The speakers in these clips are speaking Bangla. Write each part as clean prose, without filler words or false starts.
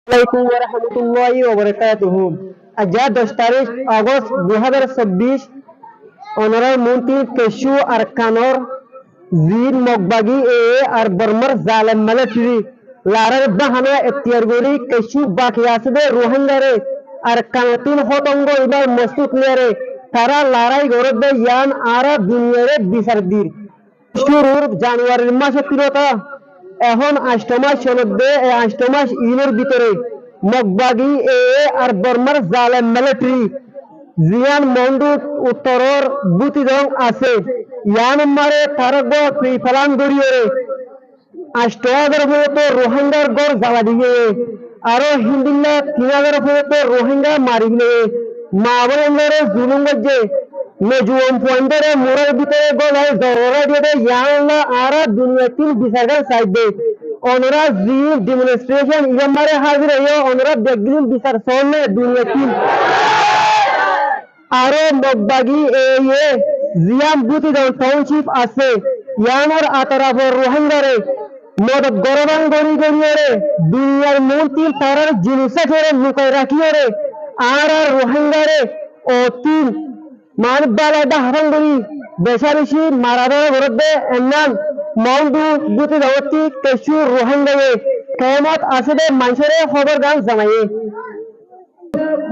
আলাইকুম ওয়া রাহমাতুল্লাহি ওয়া বারাকাতুহু। আজ 10 তারিখ আগস্ট 2024 অনারার মন্ত্রী কেশু আর কানর জিন মগবাগি আর বর্মার জালেম মিলিটারি লারার বাহানা এখতিয়ার করি কেশু বাকি আসবে রোহিঙ্গারে আর কানাতিন হতঙ্গ এবার মস্তুত নিয়ারে তারা লড়াই গড়বে ইয়ান আর দুনিয়ারে বিচার দির শুরুর জানুয়ারির মাসে তিরতা এখন 8 মাস চলবে। এই 8 মাস ইনের ভিতরে মগবাগি আর বর্মার জালেম মিলিটারি জিয়ান মন্ডু উত্তরর বুতিদং আছে ইয়ান মারে তারগ ফিফালান গড়িয়ে 8,000 পর্যন্ত রোহিঙ্গার গড় জ্বালা দিয়ে আরো হিন্দিল্লা 3,000 পর্যন্ত রোহিঙ্গা মারি গেলে মা বোনেরা জুলুম গজে মেজুম পয়েন্টরে মোড়ের ভিতরে গলায় জররা দিয়ে ইয়ানলা আর দুনিয়া তিন বিচার সাইডে অনরা জি ডেমনস্ট্রেশন ইয়ামারে হাজির হয়ে অনরা দেখদিন বিচার সামনে দুনিয়া তিন আরো মগবাগি জিয়াম বুতিদং টাউনশিপ আছে ইয়ানোর আতরাফর রোহিঙ্গারে মদত গরবান গড়ি গড়িয়ে দুনিয়ার মন্ত্রী তারার জিনিসে ফেরে লুকাই রাখিয়ে আর রোহিঙ্গারে ও তিন মানবালাদা হারাঙ্গরি বেশাবেশি মারাদা ঘরবে এনান মন্ডু বুতি দাওয়াতি কেশু রোহিঙ্গায়ে কেমত আসবে মানুষের খবর গান জানায়ে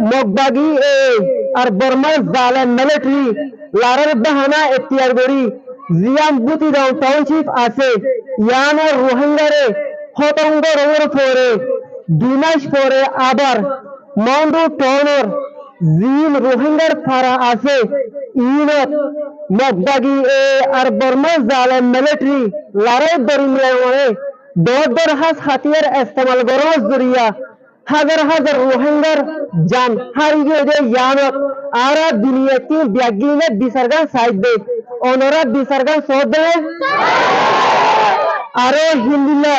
মগবাগি আর বর্মার জালেম মিলিটারি লারার বাহানা এখতিয়ার করি জিয়াম বুতি দাও টাউনশিপ আছে ইয়ানের রোহিঙ্গারে হতঙ্গ রঙের পরে 2 মাস পরে আবার মন্ডু টাউনের জিন রোহিঙ্গার ফারা আছে ইনত মগবাগি আর বর্মার জালেম মিলিটারি লড়াই দরিয়ে দর হাস হাতিয়ার ইস্তেমাল করার জরিয়া হাজার হাজার রোহিঙ্গার জান হারিয়ে ইয়ানত আর দুনিয়াতে ব্যাগিলে বিচারগান সাইডে অনরা বিচারগান সদে আরো হিন্দিলা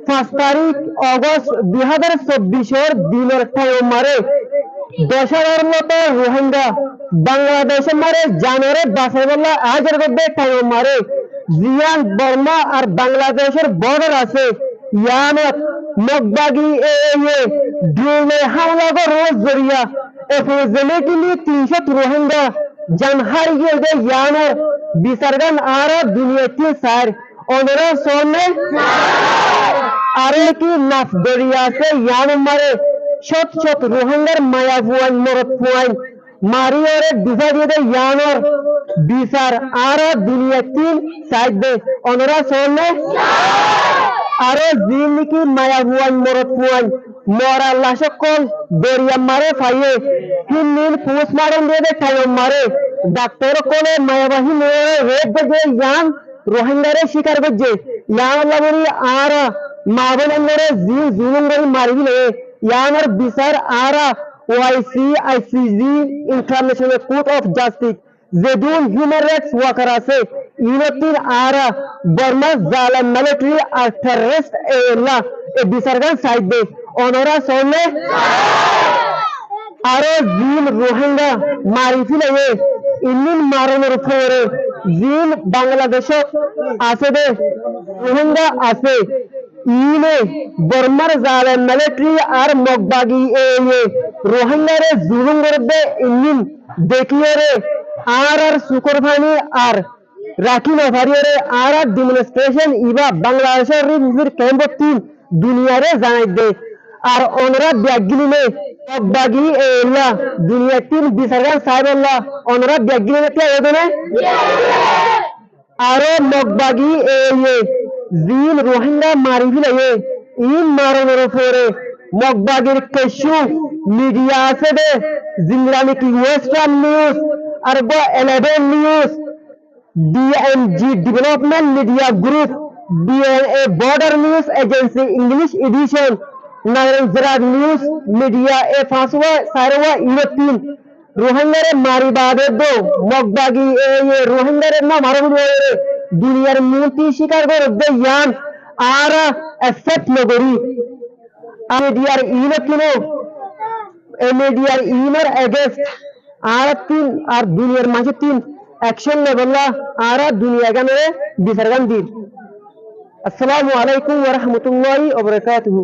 5 তারিখ আগস্ট 2024 দিনের টাইম মারে 10,000 মতো রোহিঙ্গা বাংলাদেশে মারে জানুয়ারি বাসাইবল্লা আজের মধ্যে টাইম মারে জিয়ান বর্মা আর বাংলাদেশের বর্ডার আছে ইয়ানত মগবাগি ড্রোনে হামলা রোজ জরিয়া এফএজেলেটিলি 300 রোহিঙ্গা জান হারিয়ে ইয়ানের বিচারগান আর দুনিয়াতে সার অনরা সোনে আরে কি নাফ দরিয়া আছে ইয়ান মারে শত শত রোহিঙ্গার মায়া ফুয়ান মরত ফুয়ান মারিওরে দিশা দিয়ে ইয়ানোর বিচার আর দুনিয়াতে সাইড দে অনরা সোনে আরো জিনিকি মায়া ফুয়ান মরত ফুয়ান মরা লাশকল দরিয়া মারে ফাইয়ে হিন্দিন পোস্টমার্টম দিয়ে টাইম মারে ডাক্তার কোলে মায়াবাহী মেয়ে রেপ গজে ইয়ান রোহিঙ্গারে শিকার গজে ইয়ান লাগরি আর মা বোনেরে জি জুলুম গরি মারি দিলে ইয়ানের বিচার আর OIC ICG international court of justice যেদুন হিউম্যান রাইটস ওয়ার্কার আছে ইউনিটির আর বর্মা জালেম মিলিটারি আর টেররিস্ট এলা এ বিচারগান সাইড দে অনরা সনে আরো জিন রোহিঙ্গা মারি ফেলে ইন্দিন মারণের পরে জিন বাংলাদেশে আছে দে রোহিঙ্গা আছে ইনে বর্মার জালেম মিলিটারি আর মগবাগি রোহিঙ্গারে জুলুম করবে ইন্দিন দেখিয়ে রে আর সুকরভানি আর রাখি নভারিয়ে আর ডেমনস্ট্রেশন ইবা বাংলাদেশের রিভির ক্যাম্প তিন দুনিয়ারে জানাই দে আর অনরা ব্যাগিনে মগবাগি এলা দুনিয়া তিন বিচারগান সাহেবল্লাহ অনরা ব্যাগিনে তে এদনে আরো মগবাগি জিন রোহিঙ্গা মারি দিলে ইন মারনের পরে মগবাগির কেশু মিডিয়া আছে দে জিংরানি কি ওয়েস্টার্ন নিউজ আর 11 news DNG development media group DNA border news agency English edition Nigeria news media ফাঁসওয়া সারওয়া ইউরোপিয়ান রোহিঙ্গারে মারি বাদে দো মগবাগি রোহিঙ্গারে না মারবো দুনিয়ার মন্ত্রী শিকার করে ইয়ান আর অ্যাকসেপ্ট নগরী মিডিয়ার ইউরোপিয়ান মিডিয়ার ইউনার এগেন্স্ট আর তিন আর দুনিয়ার মাঝে তিন অ্যাকশন নেবল্লা আর দুনিয়া গানে বিচারগান দিন। আসসালামু আলাইকুম ওয়া রাহমাতুল্লাহি ওয়া বারাকাতুহু।